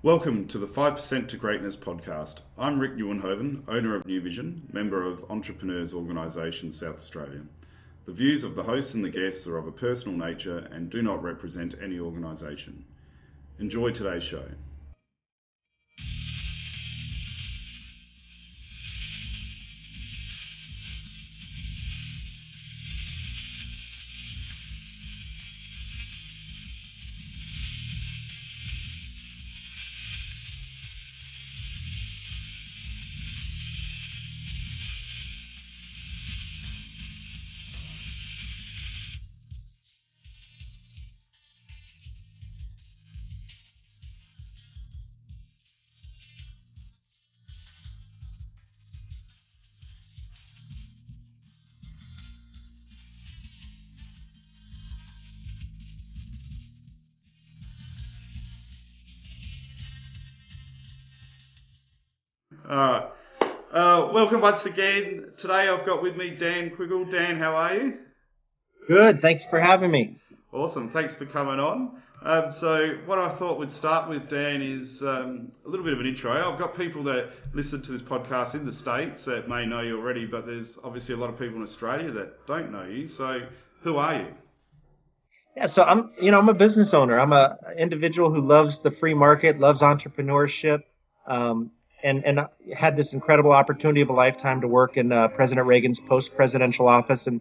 Welcome to the 5% to Greatness podcast. I'm Rick Neuenhoven, owner of New Vision, member of Entrepreneurs Organisation South Australia. The views of the hosts and the guests are of a personal nature and do not represent any organisation. Enjoy today's show. Alright, welcome once again. Today I've got with me Dan Quiggle. Dan, how are you? Good, thanks for having me. Awesome, thanks for coming on. So what I thought we'd start with, Dan, is a little bit of an intro. I've got people that listen to this podcast in the States that may know you already, but there's obviously a lot of people in Australia that don't know you. So who are you? Yeah, so I'm a business owner. I'm a individual who loves the free market, loves entrepreneurship, and I had this incredible opportunity of a lifetime to work in President Reagan's post-presidential office and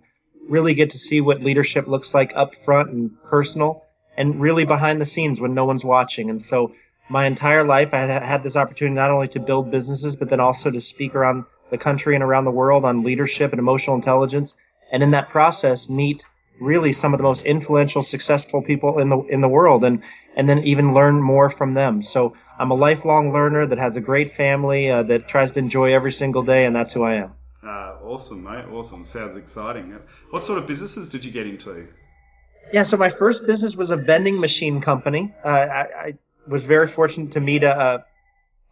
really get to see what leadership looks like up front and personal and really behind the scenes when no one's watching. And so my entire life I had this opportunity not only to build businesses, but then also to speak around the country and around the world on leadership and emotional intelligence. And in that process, meet really some of the most influential, successful people in the world, and then even learn more from them. So I'm a lifelong learner that has a great family that tries to enjoy every single day, and that's who I am. Awesome, mate. Awesome. Sounds exciting. What sort of businesses did you get into? Yeah, so my first business was a vending machine company. I was very fortunate to meet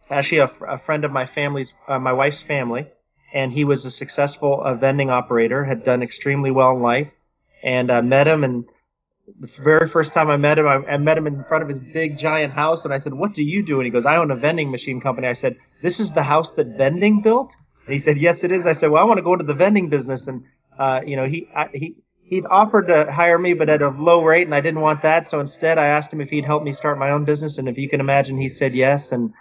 actually a friend of my family's, my wife's family, and he was a successful vending operator, had done extremely well in life. And I met him, and the very first time I met him in front of his big, giant house, and I said, "What do you do?" And he goes, "I own a vending machine company." I said, "This is the house that vending built?" And he said, "Yes, it is." I said, "Well, I want to go into the vending business." And, he'd offered to hire me, but at a low rate, and I didn't want that. So instead, I asked him if he'd help me start my own business. And if you can imagine, he said yes. And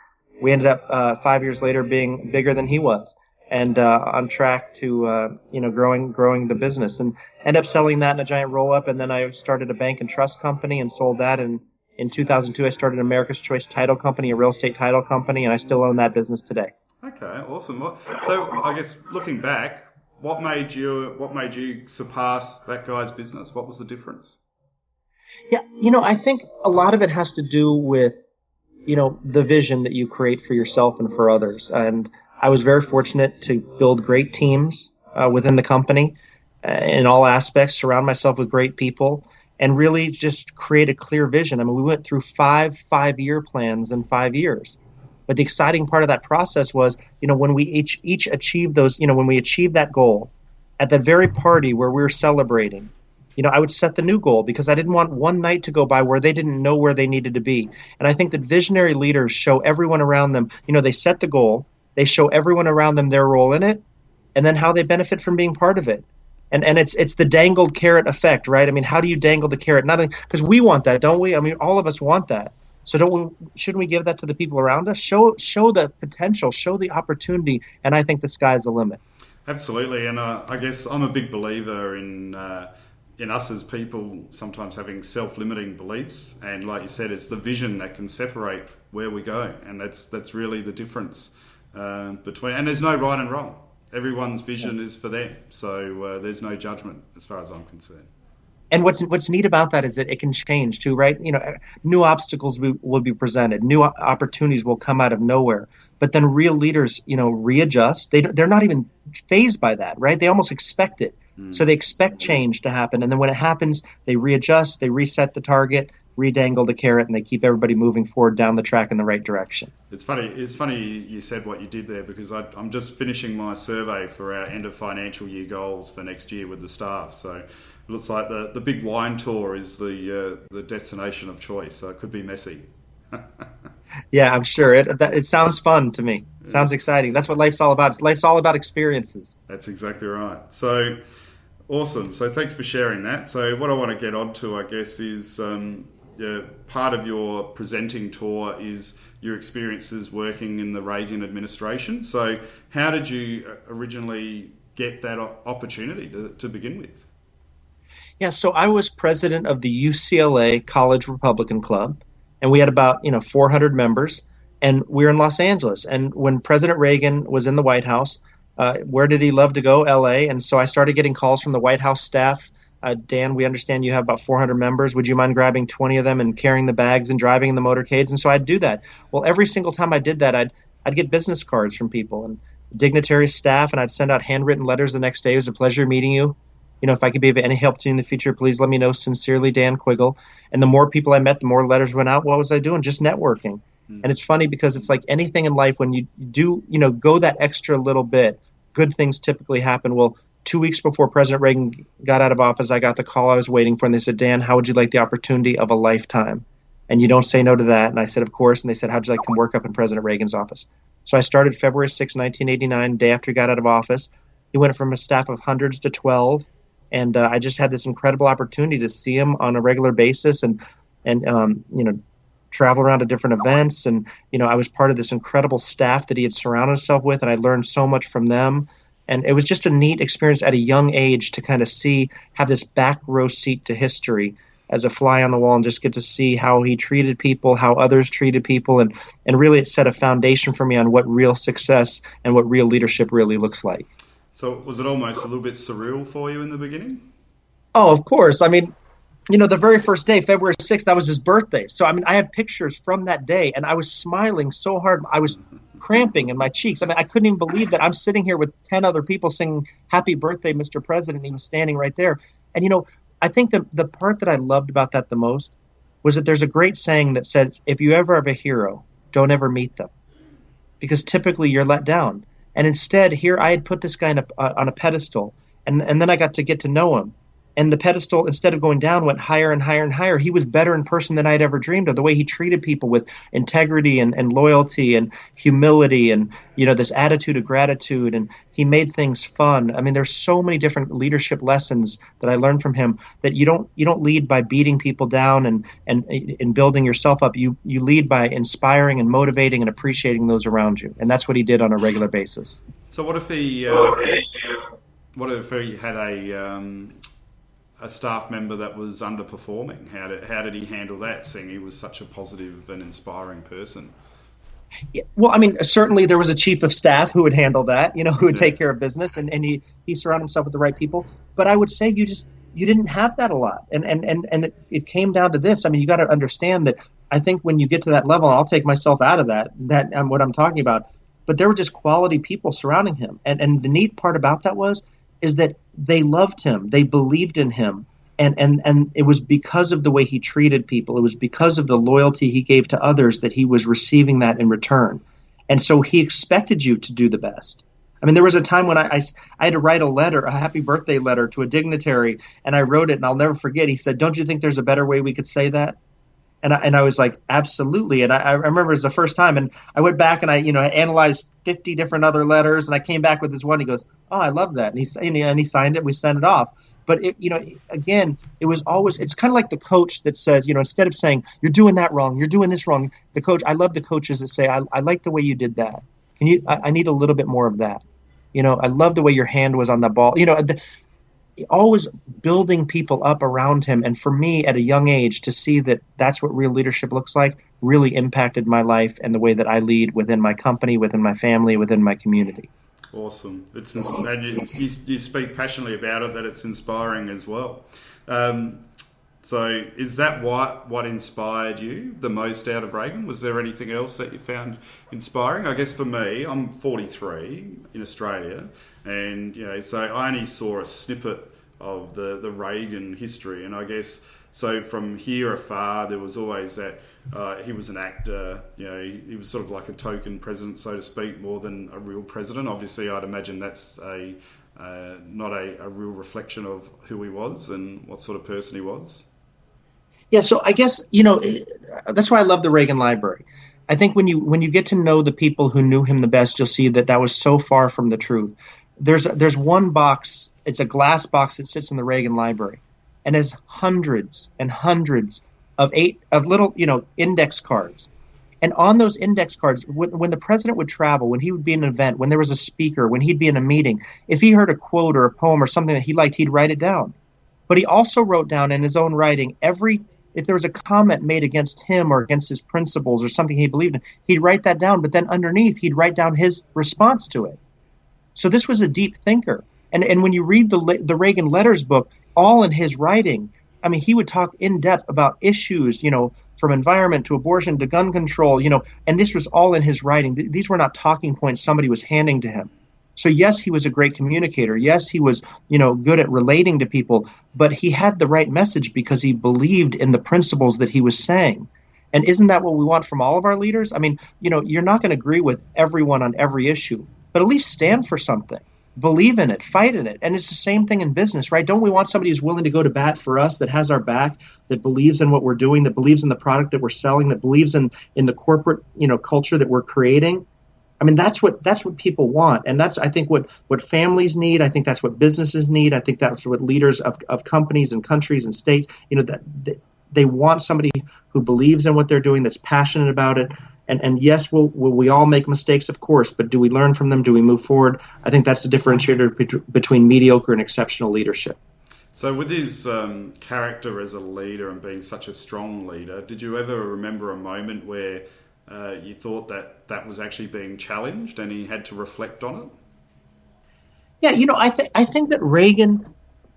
we ended up 5 years later being bigger than he was. And on track to growing the business, and end up selling that in a giant roll-up. And then I started a bank and trust company and sold that. And in 2002, I started America's Choice Title Company, a real estate title company, and I still own that business today. Okay, awesome. So I guess looking back, what made you surpass that guy's business? What was the difference? Yeah, I think a lot of it has to do with the vision that you create for yourself and for others. And I was very fortunate to build great teams within the company in all aspects, surround myself with great people, and really just create a clear vision. I mean, we went through five-year plans in 5 years. But the exciting part of that process was, when we each achieved those, when we achieved that goal, at that very party where we were celebrating, I would set the new goal because I didn't want one night to go by where they didn't know where they needed to be. And I think that visionary leaders show everyone around them, they set the goal. They show everyone around them their role in it, and then how they benefit from being part of it. And it's the dangled carrot effect, right? I mean, how do you dangle the carrot? Not because we want that, don't we? I mean, all of us want that. So shouldn't we give that to the people around us? Show the potential, show the opportunity, and I think the sky's the limit. Absolutely, and I guess I'm a big believer in us as people sometimes having self-limiting beliefs, and like you said, it's the vision that can separate where we go, and that's really the difference. Between, and there's no right and wrong. Everyone's vision is for them, so there's no judgment as far as I'm concerned. And what's neat about that is that it can change too, right? New obstacles will be presented, new opportunities will come out of nowhere. But then real leaders, readjust. They're not even fazed by that, right? They almost expect it. So they expect change to happen, and then when it happens, they readjust, they reset the target, redangle the carrot, and they keep everybody moving forward down the track in the right direction. It's funny you said what you did there, because I'm just finishing my survey for our end of financial year goals for next year with the staff. So it looks like the big wine tour is the destination of choice. So it could be messy. Yeah, I'm sure it sounds fun to me. Sounds exciting. That's what life's all about. Life's all about experiences. That's exactly right. So awesome. So thanks for sharing that. So what I want to get onto, I guess, is part of your presenting tour is your experiences working in the Reagan administration. So how did you originally get that opportunity to begin with? Yeah, so I was president of the UCLA College Republican Club, and we had about 400 members, and we were in Los Angeles. And when President Reagan was in the White House, where did he love to go? LA. And so I started getting calls from the White House staff. Dan, we understand you have about 400 members. Would you mind grabbing 20 of them and carrying the bags and driving in the motorcades? And so I'd do that. Well, every single time I did that, I'd get business cards from people and dignitary staff, and I'd send out handwritten letters the next day. It was a pleasure meeting you. If I could be of any help to you in the future, please let me know. Sincerely, Dan Quiggle. And the more people I met, the more letters went out. What was I doing? Just networking. And it's funny because it's like anything in life, when you do, go that extra little bit, good things typically happen. Well, 2 weeks before President Reagan got out of office, I got the call I was waiting for. And they said, Dan, how would you like the opportunity of a lifetime? And you don't say no to that. And I said, of course. And they said, how'd you like to come work up in President Reagan's office? So I started February 6, 1989, day after he got out of office. He went from a staff of hundreds to 12. And I just had this incredible opportunity to see him on a regular basis and travel around to different events. And, I was part of this incredible staff that he had surrounded himself with, and I learned so much from them. And it was just a neat experience at a young age to kind of have this back row seat to history as a fly on the wall and just get to see how he treated people, how others treated people. And really it set a foundation for me on what real success and what real leadership really looks like. So was it almost a little bit surreal for you in the beginning? Oh, of course. I mean, the very first day, February 6th, that was his birthday. So, I have pictures from that day, and I was smiling so hard. I was cramping in my cheeks. I couldn't even believe that I'm sitting here with 10 other people singing Happy Birthday, Mr. President, and he was standing right there. And, I think the part that I loved about that the most was that there's a great saying that said, if you ever have a hero, don't ever meet them, because typically you're let down. And instead, here I had put this guy on a pedestal, and then I got to get to know him. And the pedestal, instead of going down, went higher and higher and higher. He was better in person than I'd ever dreamed of. The way he treated people with integrity and loyalty and humility and, this attitude of gratitude. And he made things fun. There's so many different leadership lessons that I learned from him that you don't lead by beating people down and building yourself up. You lead by inspiring and motivating and appreciating those around you. And that's what he did on a regular basis. So what if he had a staff member that was underperforming? How did he handle that, seeing he was such a positive and inspiring person? Yeah, well, certainly there was a chief of staff who would handle that, who would take care of business, and he surrounded himself with the right people. But I would say you didn't have that a lot. And it came down to this. You got to understand that I think when you get to that level, and I'll take myself out of that what I'm talking about, but there were just quality people surrounding him. And the neat part about that is that they loved him, they believed in him, and it was because of the way he treated people, it was because of the loyalty he gave to others that he was receiving that in return. And so he expected you to do the best. There was a time when I had to write a happy birthday letter to a dignitary, and I wrote it, and I'll never forget. He said, "Don't you think there's a better way we could say that?" And I was like, absolutely. And I remember it was the first time, and I went back and I analyzed 50 different other letters, and I came back with this one. He goes, "Oh, I love that," and he signed it. We sent it off. But again, it was always, it's kind of like the coach that says, instead of saying you're doing that wrong, you're doing this wrong. The coach, I love the coaches that say, I like the way you did that. I need a little bit more of that. I love the way your hand was on the ball. Always building people up around him. And for me at a young age to see that that's what real leadership looks like really impacted my life and the way that I lead within my company, within my family, within my community. Awesome. And you speak passionately about it, that it's inspiring as well. So is that what inspired you the most out of Reagan? Was there anything else that you found inspiring? I guess for me, I'm 43 in Australia, and so I only saw a snippet of the Reagan history, and I guess so from here afar there was always that he was an actor, he was sort of like a token president, so to speak, more than a real president. Obviously I'd imagine that's not a real reflection of who he was and what sort of person he was. Yeah, so I guess, that's why I love the Reagan Library. I think when you get to know the people who knew him the best, you'll see that that was so far from the truth. There's one box. It's a glass box that sits in the Reagan Library, and has hundreds and hundreds of little index cards. And on those index cards, when the president would travel, when he would be in an event, when there was a speaker, when he'd be in a meeting, if he heard a quote or a poem or something that he liked, he'd write it down. But he also wrote down in his own writing if there was a comment made against him or against his principles or something he believed in, he'd write that down. But then underneath, he'd write down his response to it. So this was a deep thinker. And when you read the Reagan Letters book, all in his writing, I mean, he would talk in depth about issues, from environment to abortion to gun control, and this was all in his writing. These were not talking points somebody was handing to him. So yes, he was a great communicator. Yes, he was, good at relating to people, but he had the right message because he believed in the principles that he was saying. And isn't that what we want from all of our leaders? I mean, you're not going to agree with everyone on every issue, but at least stand for something. Believe in it, fight in it. And it's the same thing in business, right? Don't we want somebody who's willing to go to bat for us, that has our back, that believes in what we're doing, that believes in the product that we're selling, that believes in the corporate, culture that we're creating? I mean, that's what people want. And that's, I think, what families need. I think that's what businesses need. I think that's what leaders of companies and countries and states, that they want somebody who believes in what they're doing, that's passionate about it. And yes, will we all make mistakes? Of course, but do we learn from them? Do we move forward? I think that's the differentiator between mediocre and exceptional leadership. So with his character as a leader and being such a strong leader, did you ever remember a moment where you thought that was actually being challenged and he had to reflect on it? Yeah, I think that Reagan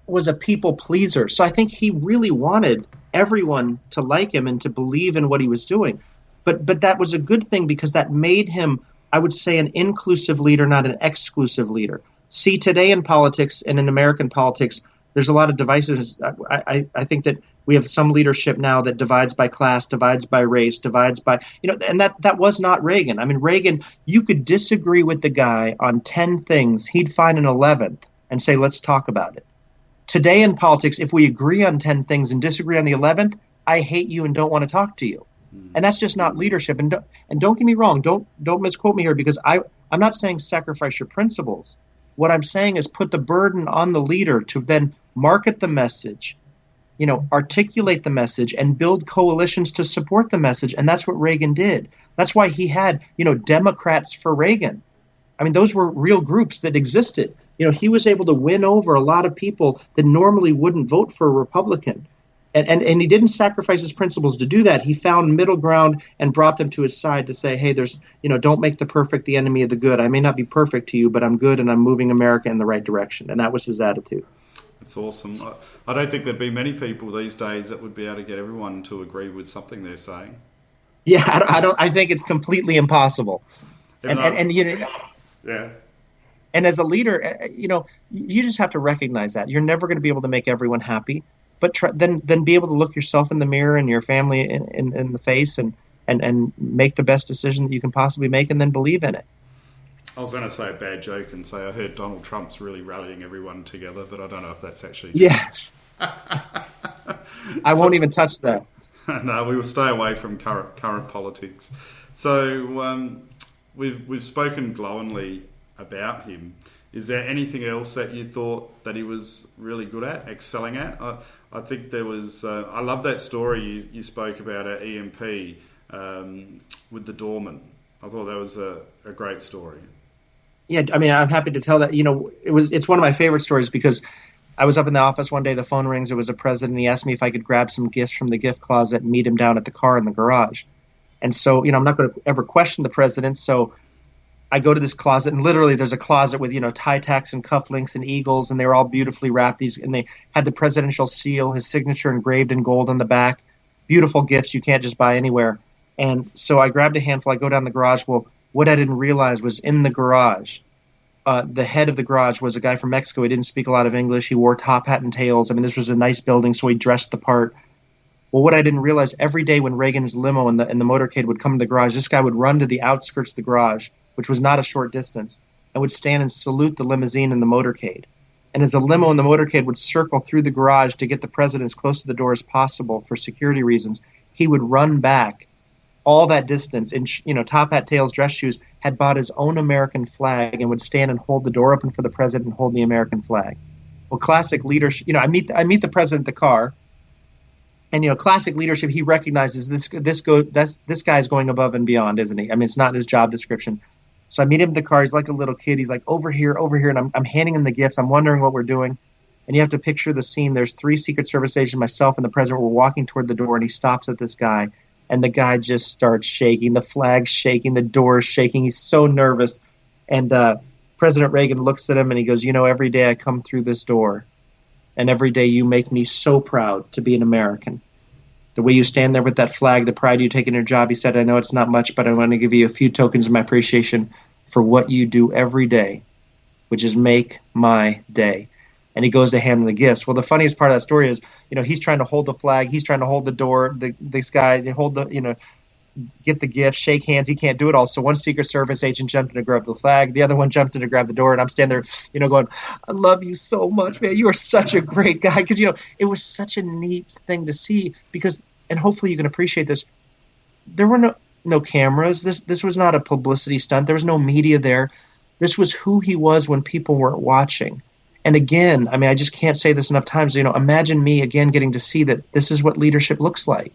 was a people pleaser. So I think he really wanted everyone to like him and to believe in what he was doing. But that was a good thing because that made him, I would say, an inclusive leader, not an exclusive leader. See, today in politics and in American politics, there's a lot of divisiveness. I think that we have some leadership now that divides by class, divides by race, divides by, and that was not Reagan. I mean, Reagan, you could disagree with the guy on 10 things. He'd find an 11th and say, let's talk about it. Today in politics, if we agree on 10 things and disagree on the 11th, I hate you and don't want to talk to you. And that's just not leadership. And don't get me wrong. Don't misquote me here, because I'm not saying sacrifice your principles. What I'm saying is put the burden on the leader to then market the message, articulate the message, and build coalitions to support the message. And that's what Reagan did. That's why he had, Democrats for Reagan. I mean, those were real groups that existed. He was able to win over a lot of people that normally wouldn't vote for a Republican. And he didn't sacrifice his principles to do that. He found middle ground and brought them to his side to say, hey, don't make the perfect the enemy of the good. I may not be perfect to you, but I'm good and I'm moving America in the right direction. And that was his attitude. That's awesome. I don't think there'd be many people these days that would be able to get everyone to agree with something they're saying. Yeah, I think it's completely impossible. Yeah. And as a leader, you just have to recognize that you're never going to be able to make everyone happy. But then be able to look yourself in the mirror and your family in the face and make the best decision that you can possibly make, and then believe in it. I was going to say a bad joke and say I heard Donald Trump's really rallying everyone together, but I don't know if that's actually true. Yeah. I won't even touch that. No, we will stay away from current politics. So we've spoken glowingly about him. Is there anything else that you thought that he was really good at, excelling at? I think there was. I love that story you spoke about at EMP with the doorman. I thought that was a great story. Yeah, I mean, I'm happy to tell that. It's one of my favorite stories because I was up in the office one day. The phone rings. It was the president. He asked me if I could grab some gifts from the gift closet and meet him down at the car in the garage. And so, I'm not going to ever question the president. So I go to this closet, and literally there's a closet with, tie tacks and cufflinks and eagles, and they were all beautifully wrapped. And they had the presidential seal, his signature engraved in gold on the back. Beautiful gifts you can't just buy anywhere. And so I grabbed a handful. I go down the garage. Well, what I didn't realize was in the garage, the head of the garage was a guy from Mexico. He didn't speak a lot of English. He wore top hat and tails. I mean, this was a nice building, so he dressed the part. Well, what I didn't realize, every day when Reagan's limo and the motorcade would come to the garage, this guy would run to the outskirts of the garage, which was not a short distance, and would stand and salute the limousine and the motorcade. And as the limo and the motorcade would circle through the garage to get the president as close to the door as possible for security reasons, he would run back all that distance in, top hat, tails, dress shoes, had bought his own American flag and would stand and hold the door open for the president and hold the American flag. Well, classic leadership. I meet the president in the car, and classic leadership. He recognizes this guy's going above and beyond, isn't he? I mean, it's not his job description. So I meet him in the car. He's like a little kid. He's like, over here, and I'm handing him the gifts. I'm wondering what we're doing. And you have to picture the scene. There's 3 Secret Service agents, myself, and the president. We're walking toward the door, and he stops at this guy, and the guy just starts shaking. The flag's shaking. The door is shaking. He's so nervous. And President Reagan looks at him, and he goes, every day I come through this door, and every day you make me so proud to be an American. The way you stand there with that flag, the pride you take in your job, he said, I know it's not much, but I want to give you a few tokens of my appreciation for what you do every day, which is make my day. And he goes to hand him the gifts. Well, the funniest part of that story is, he's trying to hold the flag. He's trying to hold the door. This guy, they hold the, get the gift, shake hands. He can't do it all. So one Secret Service agent jumped in to grab the flag. The other one jumped in to grab the door. And I'm standing there, going, I love you so much, man. You are such a great guy. Because, it was such a neat thing to see because, and hopefully you can appreciate this, there were no cameras. This was not a publicity stunt. There was no media there. This was who he was when people weren't watching. And again, I mean, I just can't say this enough times. Imagine me again getting to see that this is what leadership looks like,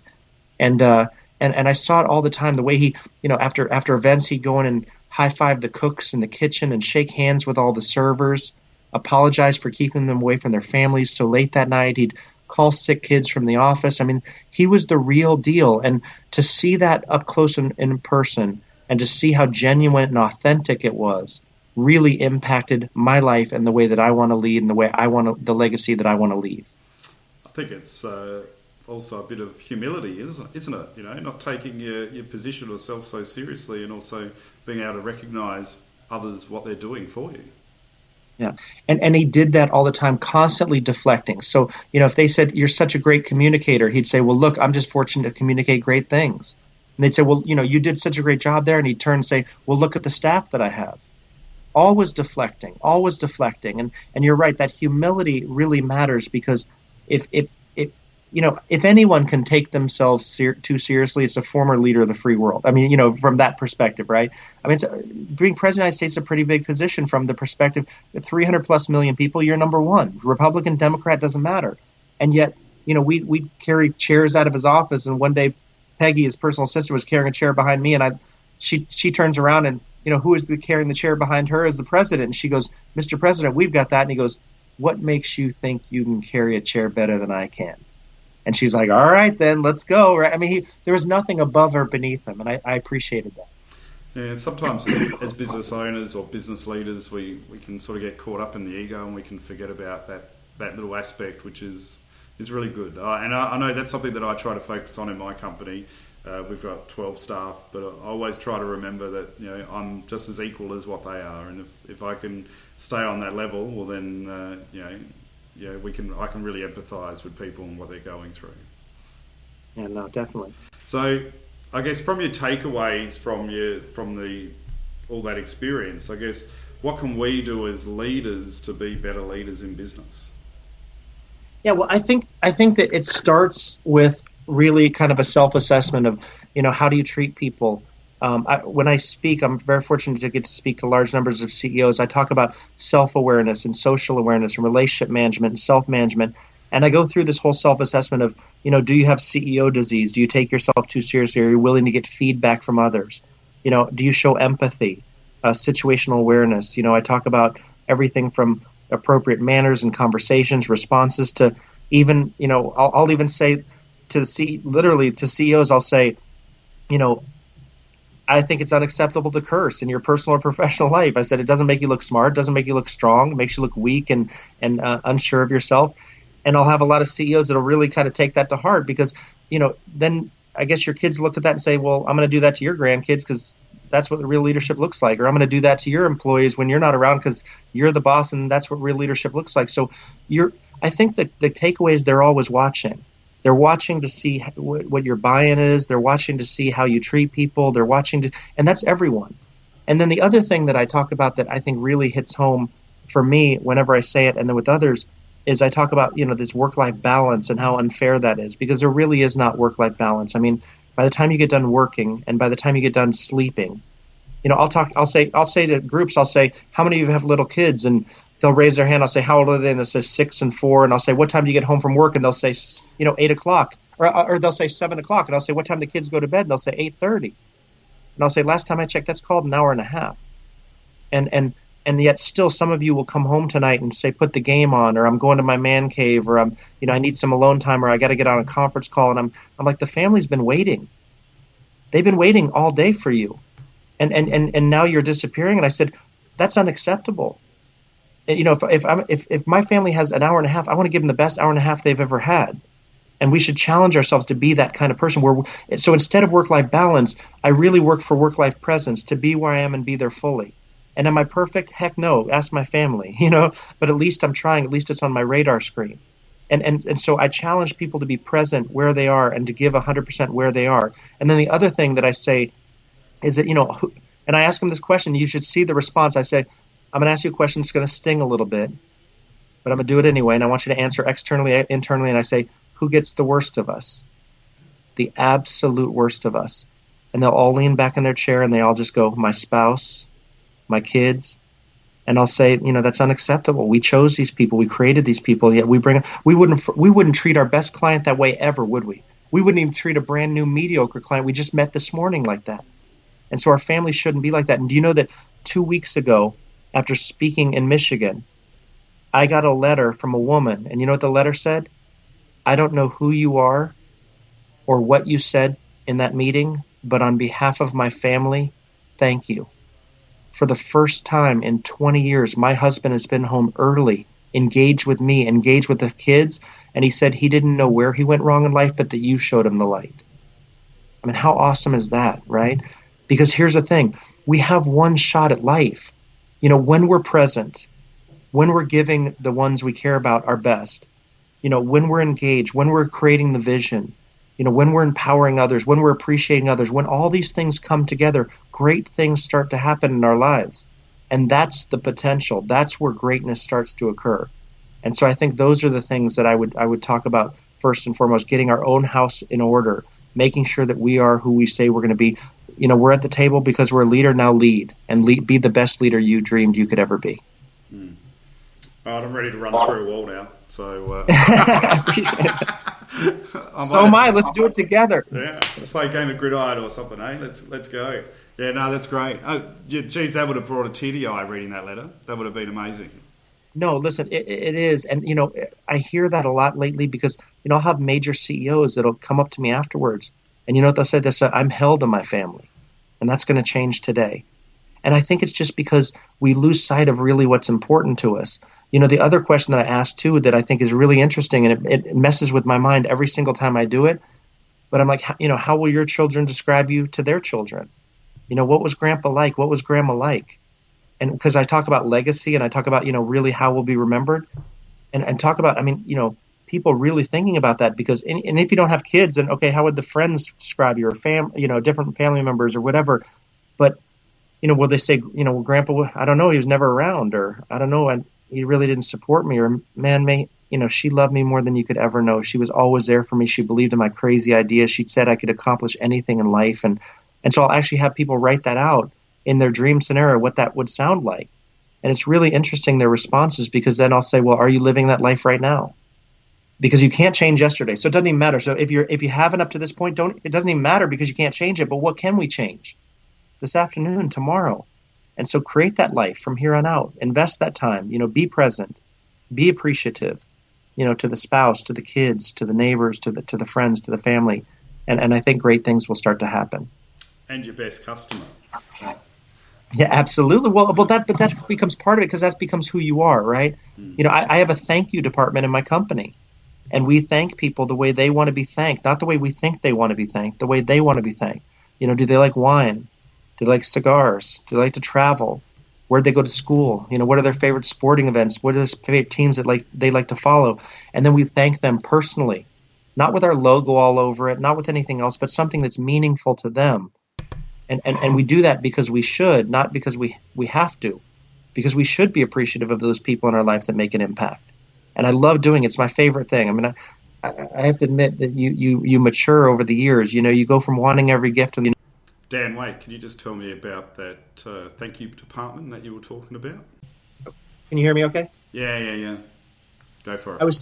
and I saw it all the time. The way he, after events, he'd go in and high five the cooks in the kitchen and shake hands with all the servers, apologize for keeping them away from their families so late that night. He'd call sick kids from the office. I mean, he was the real deal. And to see that up close and in person, and to see how genuine and authentic it was, really impacted my life and the way that I want to lead and the legacy that I want to leave. I think it's also a bit of humility, isn't it? Not taking your position or self so seriously, and also being able to recognise others, what they're doing for you. Yeah, and he did that all the time, constantly deflecting. So, if they said, you're such a great communicator, he'd say, well, look, I'm just fortunate to communicate great things. And they'd say, well, you did such a great job there. And he'd turn and say, well, look at the staff that I have. Always deflecting. And you're right, that humility really matters, because if anyone can take themselves too seriously, it's a former leader of the free world. I mean, from that perspective, right? I mean, being president of the United States is a pretty big position from the perspective of 300 plus million people. You're number one. Republican, Democrat, doesn't matter. And yet, we carry chairs out of his office. And one day, Peggy, his personal assistant, was carrying a chair behind me, and she turns around and, who is carrying the chair behind her is the president. And she goes, Mr. President, we've got that. And he goes, what makes you think you can carry a chair better than I can? And she's like, all right, then let's go. Right? I mean, there was nothing above or beneath him. And I appreciated that. Yeah, sometimes as business owners or business leaders, we can sort of get caught up in the ego, and we can forget about that little aspect, which is really good. And I know that's something that I try to focus on in my company. We've got 12 staff, but I always try to remember that I'm just as equal as what they are, and if I can stay on that level, well then I can really empathise with people and what they're going through. Yeah, no, definitely. So, I guess from your takeaways from all that experience, I guess what can we do as leaders to be better leaders in business? Yeah, well, I think that it starts with really kind of a self-assessment of, how do you treat people? When I speak, I'm very fortunate to get to speak to large numbers of CEOs. I talk about self-awareness and social awareness and relationship management and self-management. And I go through this whole self-assessment of, do you have CEO disease? Do you take yourself too seriously? Are you willing to get feedback from others? Do you show empathy, situational awareness? I talk about everything from appropriate manners and conversations, responses to even, I'll even say to CEOs, I'll say, I think it's unacceptable to curse in your personal or professional life. I said, it doesn't make you look smart, doesn't make you look strong, it makes you look weak and unsure of yourself. And I'll have a lot of CEOs that'll really kind of take that to heart, because, then I guess your kids look at that and say, well, I'm going to do that to your grandkids because that's what the real leadership looks like. Or I'm going to do that to your employees when you're not around because you're the boss and that's what real leadership looks like. So I think that the takeaway is they're always watching. They're watching to see what your buy-in is. They're watching to see how you treat people. They're watching to, and that's everyone. And then the other thing that I talk about that I think really hits home for me whenever I say it, and then with others, is I talk about, this work-life balance and how unfair that is, because there really is not work-life balance. I mean, by the time you get done working, and by the time you get done sleeping, I'll say to groups, I'll say, how many of you have little kids? And they'll raise their hand. I'll say, how old are they? And they'll say 6 and 4. And I'll say, what time do you get home from work? And they'll say, 8 o'clock, or they'll say 7 o'clock. And I'll say, what time do the kids go to bed? And they'll say 8:30. And I'll say, last time I checked, that's called an hour and a half. And yet still some of you will come home tonight and say, put the game on, or I'm going to my man cave, or I need some alone time, or I got to get on a conference call. And I'm like, the family's been waiting. They've been waiting all day for you. And now you're disappearing. And I said, that's unacceptable. And, if my family has an hour and a half, I want to give them the best hour and a half they've ever had. And we should challenge ourselves to be that kind of person so instead of work-life balance, I really work for work-life presence, to be where I am and be there fully. And am I perfect? Heck no. Ask my family, but at least I'm trying. At least it's on my radar screen. And so I challenge people to be present where they are and to give 100% where they are. And then the other thing that I say is that, and I ask them this question, you should see the response. I say, I'm going to ask you a question. It's going to sting a little bit, but I'm going to do it anyway. And I want you to answer externally, internally. And I say, who gets the worst of us? The absolute worst of us. And they'll all lean back in their chair and they all just go, my spouse, my kids. And I'll say, that's unacceptable. We chose these people. We created these people. Yet we wouldn't treat our best client that way ever, would we? We wouldn't even treat a brand new mediocre client we just met this morning like that. And so our family shouldn't be like that. And do you know that 2 weeks ago, after speaking in Michigan, I got a letter from a woman. And you know what the letter said? I don't know who you are or what you said in that meeting, but on behalf of my family, thank you. For the first time in 20 years, my husband has been home early, engaged with me, engaged with the kids, and he said he didn't know where he went wrong in life, but that you showed him the light. I mean, how awesome is that, right? Because here's the thing. We have one shot at life. When we're present, when we're giving the ones we care about our best, when we're engaged, when we're creating the vision, when we're empowering others, when we're appreciating others, when all these things come together, great things start to happen in our lives. And that's the potential. That's where greatness starts to occur. And so I think those are the things that I would talk about first and foremost, getting our own house in order, making sure that we are who we say we're going to be. We're at the table because we're a leader. Now lead, and be the best leader you dreamed you could ever be. All right, I'm ready to run through a wall now. So I appreciate it. So am I. Let's do it together. Yeah, let's play a game of gridiron or something, eh? Let's go. Yeah, no, that's great. Oh, geez, that would have brought a tear to your eye reading that letter. That would have been amazing. No, listen, it is. And, I hear that a lot lately because, I'll have major CEOs that'll come up to me afterwards. And you know what they'll say? They'll say, I'm held in my family. And that's going to change today. And I think it's just because we lose sight of really what's important to us. The other question that I asked too that I think is really interesting, and it messes with my mind every single time I do it. But I'm like, how will your children describe you to their children? What was grandpa like? What was grandma like? And because I talk about legacy and I talk about, really how we'll be remembered and talk about, people really thinking about that because, and if you don't have kids, then okay, how would the friends describe you or different family members or whatever? But, will they say, well, grandpa, I don't know, he was never around, or I don't know, and he really didn't support me, or man, she loved me more than you could ever know. She was always there for me. She believed in my crazy ideas. She said I could accomplish anything in life. And so I'll actually have people write that out in their dream scenario, what that would sound like. And it's really interesting, their responses, because then I'll say, well, are you living that life right now? Because you can't change yesterday. So it doesn't even matter. So if you haven't up to this point, it doesn't even matter because you can't change it. But what can we change? This afternoon, tomorrow. And so create that life from here on out. Invest that time, be present, be appreciative, to the spouse, to the kids, to the neighbors, to the friends, to the family. And I think great things will start to happen. And your best customer. Yeah, absolutely. Well, that becomes part of it because that becomes who you are, right? I have a thank you department in my company, and we thank people the way they want to be thanked, not the way we think they want to be thanked, the way they want to be thanked. Do they like wine? Do they like cigars? Do they like to travel? Where'd they go to school? What are their favorite sporting events? What are their favorite teams that they like to follow? And then we thank them personally, not with our logo all over it, not with anything else, but something that's meaningful to them. And we do that because we should, not because we have to, because we should be appreciative of those people in our life that make an impact. And I love doing it. It's my favorite thing. I have to admit that you mature over the years. You go from wanting every gift to the. Dan, wait, can you just tell me about that thank you department that you were talking about? Can you hear me? Okay. Yeah. Go for it. I was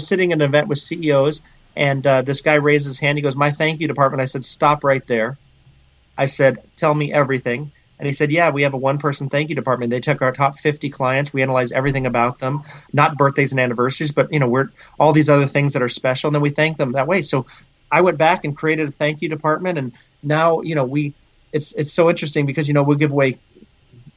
sitting in an event with CEOs, and this guy raised his hand. He goes, "My thank you department." I said, "Stop right there." I said, "Tell me everything." And he said, "Yeah, we have a one-person thank you department. They took our top 50 clients. We analyze everything about them, not birthdays and anniversaries, but we're all these other things that are special, and then we thank them that way." So I went back and created a thank you department, and now it's so interesting because we'll give away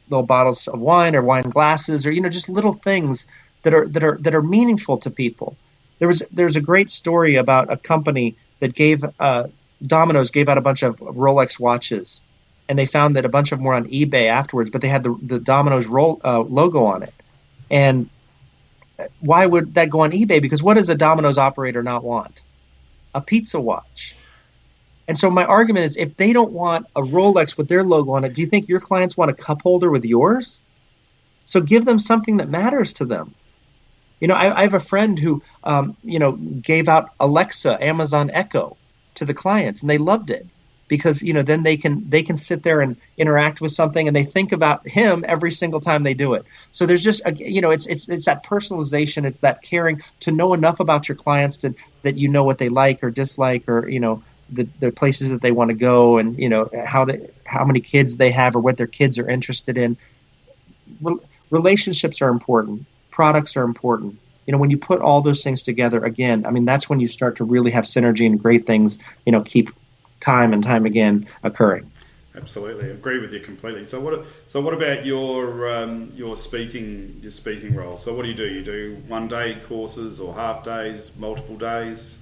little bottles of wine or wine glasses or just little things that are meaningful to people. There's a great story about a company that gave Domino's gave out a bunch of Rolex watches, and they found that a bunch of them were on eBay afterwards, but they had the Domino's logo on it. And why would that go on eBay? Because what does a Domino's operator not want? A pizza watch. And so my argument is, if they don't want a Rolex with their logo on it, do you think your clients want a cup holder with yours? So give them something that matters to them. I have a friend who, gave out Alexa, Amazon Echo to the clients, and they loved it because, then they can sit there and interact with something, and they think about him every single time they do it. So there's just, it's that personalization, it's that caring to know enough about your clients that what they like or dislike, or the places that they want to go, and how many kids they have or what their kids are interested in. Relationships are important. Products are important. When you put all those things together, again, that's when you start to really have synergy and great things, keep time and time again occurring. Absolutely, I agree with you completely. So what about your speaking role? So what do? You do 1 day courses or half days, multiple days?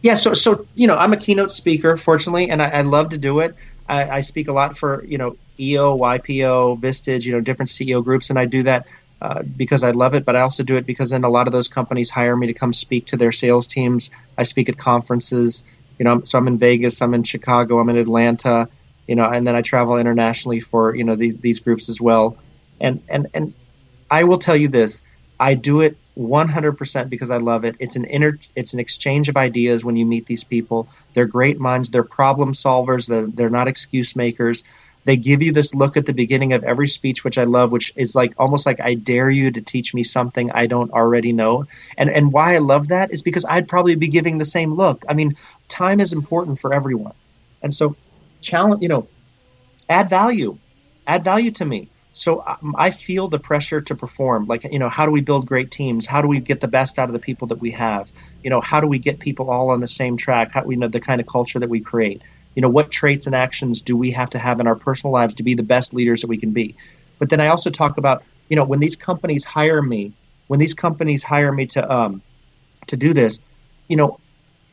Yeah, so I'm a keynote speaker, fortunately, and I love to do it. I speak a lot for EO, YPO, Vistage, different CEO groups, and I do that because I love it. But I also do it because then a lot of those companies hire me to come speak to their sales teams. I speak at conferences, so I'm in Vegas, I'm in Chicago, I'm in Atlanta, and then I travel internationally for these groups as well. And I will tell you this: I do it 100% because I love it. It's an exchange of ideas when you meet these people. They're great minds. They're problem solvers. They're not excuse makers. They give you this look at the beginning of every speech, which I love, which is almost like, I dare you to teach me something I don't already know. And why I love that is because I'd probably be giving the same look. Time is important for everyone. And so add value to me. So I feel the pressure to perform. How do we build great teams? How do we get the best out of the people that we have? How do we get people all on the same track? How the kind of culture that we create? What traits and actions do we have to have in our personal lives to be the best leaders that we can be? But then I also talk about, when these companies hire me to do this,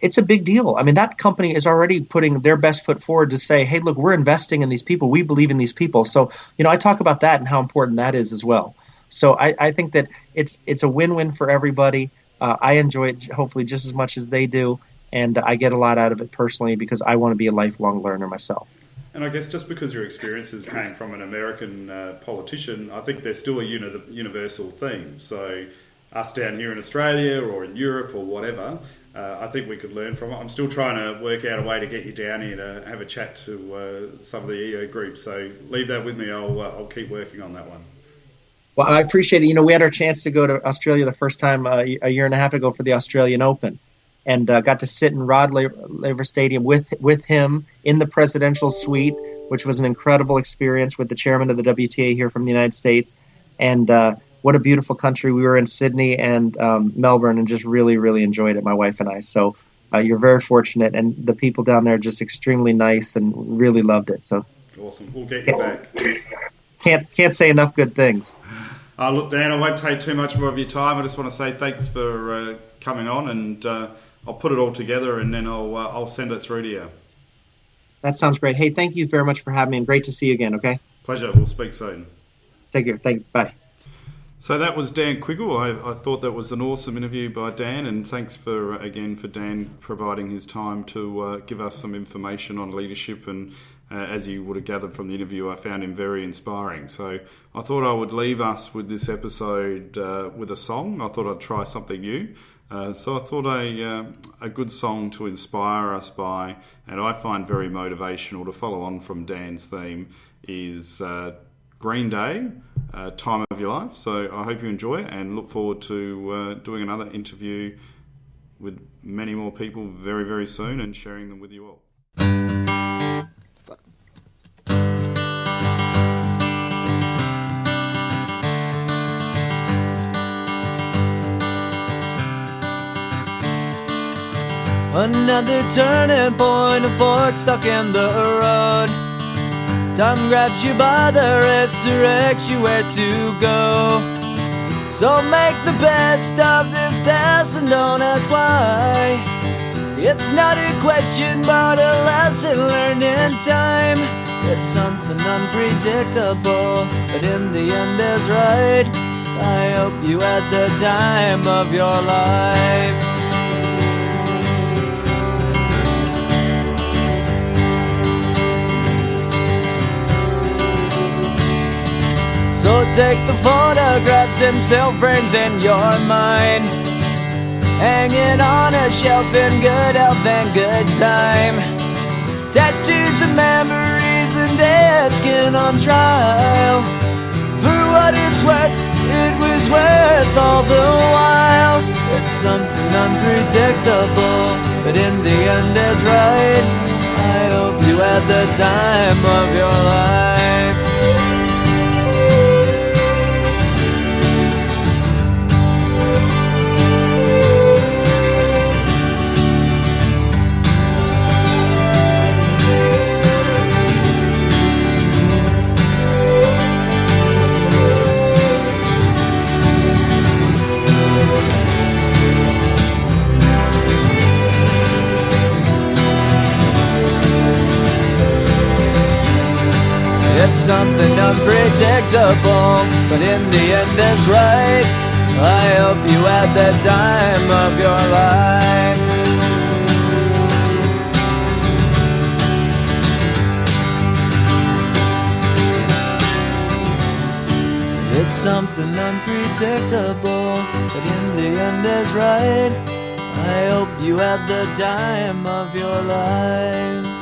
it's a big deal. That company is already putting their best foot forward to say, hey, look, we're investing in these people. We believe in these people. So, I talk about that and how important that is as well. So I think that it's a win-win for everybody. I enjoy it hopefully just as much as they do. And I get a lot out of it personally because I want to be a lifelong learner myself. And I guess just because your experiences came from an American politician, I think there's still a universal theme. So us down here in Australia or in Europe or whatever, I think we could learn from it. I'm still trying to work out a way to get you down here to have a chat to some of the EO groups. So leave that with me. I'll keep working on that one. Well, I appreciate it. We had our chance to go to Australia the first time a year and a half ago for the Australian Open. And got to sit in Rod Laver Stadium with him in the presidential suite, which was an incredible experience with the chairman of the WTA here from the United States. And what a beautiful country. We were in Sydney and Melbourne and just really, really enjoyed it, my wife and I. So you're very fortunate. And the people down there are just extremely nice and really loved it. So awesome. We'll get you back. Can't say enough good things. Look, Dan, I won't take too much more of your time. I just want to say thanks for coming on, and I'll put it all together and then I'll send it through to you. That sounds great. Hey, thank you very much for having me, and great to see you again, okay? Pleasure. We'll speak soon. Take care. Thank you. Bye. So that was Dan Quiggle. I thought that was an awesome interview by Dan, and thanks for Dan providing his time to give us some information on leadership. And as you would have gathered from the interview, I found him very inspiring. So I thought I would leave us with this episode with a song. I thought I'd try something new. So I thought a good song to inspire us by, and I find very motivational to follow on from Dan's theme, is Green Day, Time of Your Life. So I hope you enjoy it and look forward to doing another interview with many more people very, very soon and sharing them with you all. Another turning point, a fork stuck in the road. Time grabs you by the wrist, directs you where to go. So make the best of this test and don't ask why. It's not a question but a lesson learned in time. It's something unpredictable, but in the end is right. I hope you had the time of your life. So take the photographs and still frames in your mind, hanging on a shelf in good health and good time. Tattoos and memories and dead skin on trial. For what it's worth, it was worth all the while. It's something unpredictable, but in the end is right. I hope you had the time of your life. It's something unpredictable, but in the end it's right. I hope you had the time of your life. It's something unpredictable, but in the end is right. I hope you had the time of your life.